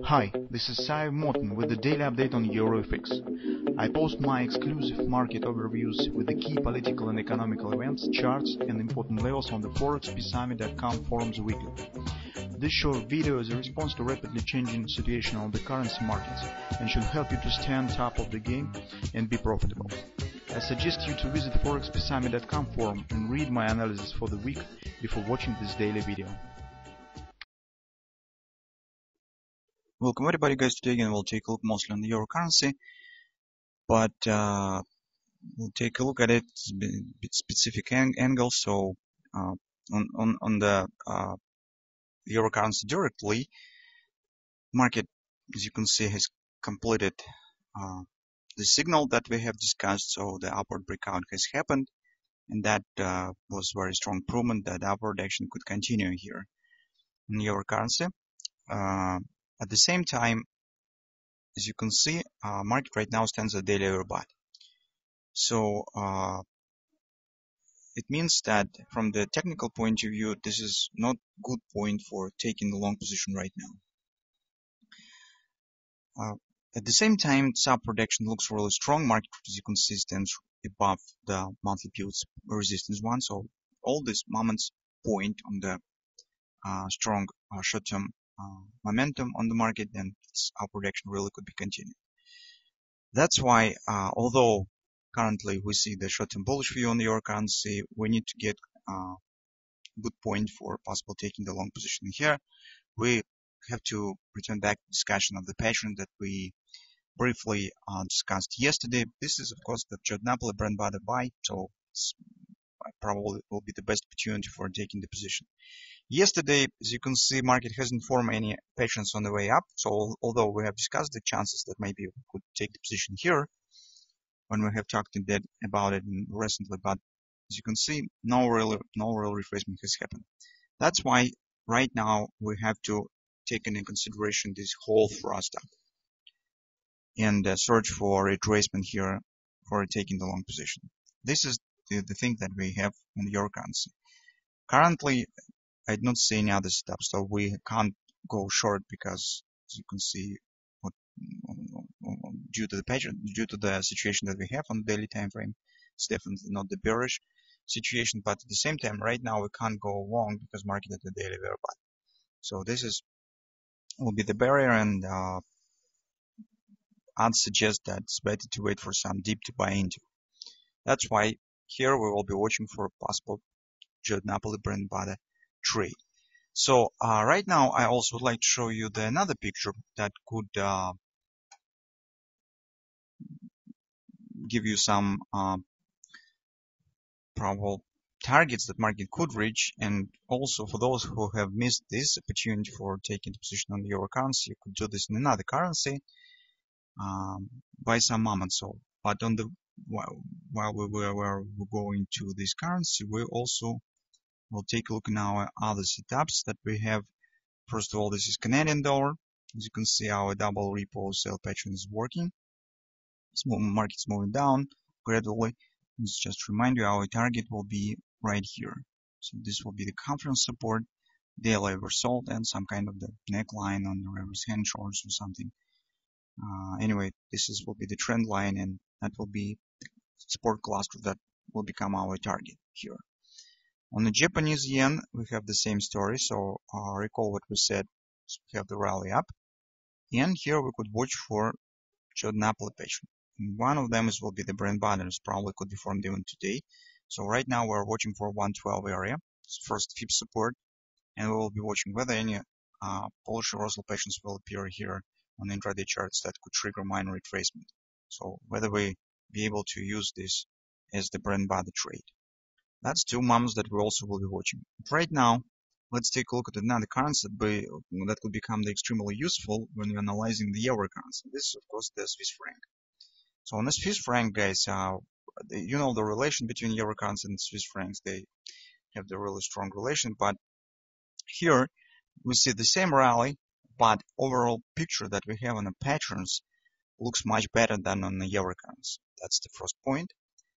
Hi, this is Sive Morten with the daily update on EURUSD. I post my exclusive market overviews with the key political and economical events, charts and important levels on the ForexPeaceArmy.com forums weekly. This short video is a response to rapidly changing situation on the currency markets and should help you to stay on top of the game and be profitable. I suggest you to visit ForexPeaceArmy.com forum and read my analysis for the week before watching this daily video. Welcome everybody guys. Today again we'll take a look mostly on the euro currency, but we'll take a look at it a bit specific angle. So on the euro currency directly, market, as you can see, has completed the signal that we have discussed. So the upward breakout has happened, and that was very strong improvement that upward action could continue here in euro currency. At the same time, as you can see, market right now stands at daily overbought. So it means that from the technical point of view, this is not good point for taking the long position right now. At the same time, this upward action looks really strong. Market, as you can see, stands above the monthly pivots resistance one. So all these moments point on the strong short-term momentum on the market, and its upward action really could be continued. That's why, although currently we see the short-term bullish view on the euro currency, we need to get a good point for possible taking the long position here. We have to return back to discussion of the pattern that we briefly discussed yesterday. This is, of course, the CHFUSD bread and butter buy, so it's probably will be the best opportunity for taking the position. Yesterday, as you can see, market hasn't formed any patterns on the way up. So although we have discussed the chances that maybe we could take the position here when we have talked about it recently, but as you can see, no real retracement has happened. That's why right now we have to take into consideration this whole thrust up and search for retracement here for taking the long position. This is the thing that we have in the euro currency. Currently, I do not see any other steps, so we can't go short because, as you can see, due to the pattern, due to the situation that we have on the daily time frame, it's definitely not the bearish situation. But at the same time, right now we can't go long because market at the daily very bad. So this will be the barrier, and I'd suggest that it's better to wait for some dip to buy into. That's why here we will be watching for a possible CHFUSD bread and butter trade. So right now I also would like to show you another picture that could give you some probable targets that market could reach, and also for those who have missed this opportunity for taking the position on the euro currency, you could do this in another currency by some moment. So but on the while we were going to this currency, we also will take a look in our other setups that we have. First of all, this is Canadian dollar. As you can see, our double repo sell pattern is working. Market's moving down gradually. Let's just remind you, our target will be right here. So this will be the conference support, daily oversold, and some kind of the neckline on the reverse hand shorts or something. Anyway, this will be the trend line, and that will be the support cluster that will become our target here. On the Japanese yen, we have the same story. So recall what we said. So we have the rally up, and here we could watch for CHFUSD application. One of them will be the bread and butter. Probably could be formed even today. So right now we're watching for 112 area, first fib support, and we will be watching whether any bullish reversal patterns will appear here on the intraday charts that could trigger minor retracement. So whether we be able to use this as the bread and butter trade. That's two moments that we also will be watching. But right now, let's take a look at another currency that could become extremely useful when you're analyzing the euro currency. This is, of course, the Swiss franc. So on the Swiss franc, guys, you know the relation between euro currency and Swiss francs. They have the really strong relation. But here we see the same rally, but overall picture that we have on the patterns looks much better than on the euro currency. That's the first point.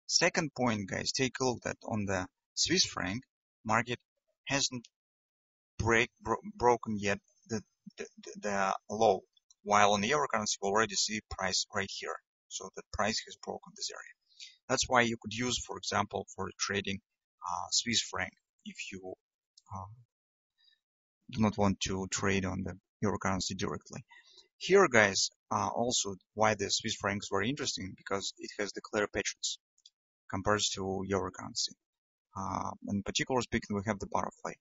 Second point, guys, take a look that on the Swiss franc market hasn't broken yet the the low, while on the euro currency we already see price right here. So the price has broken this area. That's why you could use, for example, for trading Swiss franc if you do not want to trade on the euro currency directly. Here, guys, also why the Swiss franc is very interesting, because it has the clear patterns compared to euro currency. In particular speaking, we have the butterfly.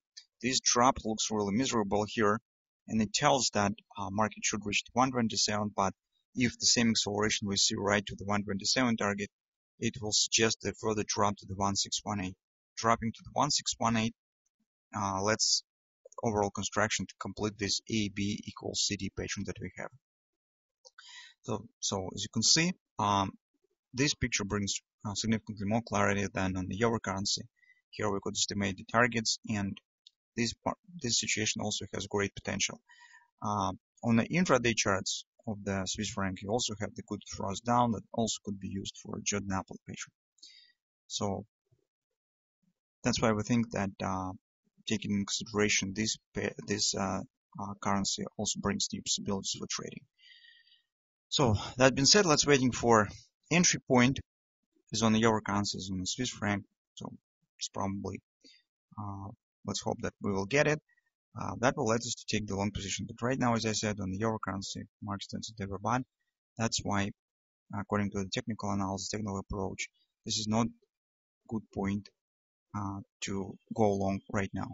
This drop looks really miserable here, and it tells that market should reach the 127, but if the same acceleration we see right to the 127 target, it will suggest a further drop to the 1618. Dropping to the 1618 lets overall construction to complete this AB equals CD pattern that we have. So as you can see, this picture brings significantly more clarity than on the euro currency. Here we could estimate the targets, and this situation also has great potential. On the intraday charts of the Swiss franc, you also have the good thrust down that also could be used for a Jordan apple pattern. So that's why we think that taking into consideration this currency also brings new possibilities for trading. So that being said, let's waiting for entry point is on the euro currency, is on the Swiss franc. So it's probably let's hope that we will get it. That will let us to take the long position. But right now, as I said, on the euro currency, market sensitive bad. That's why, according to the technical analysis, technical approach, this is not a good point to go long right now.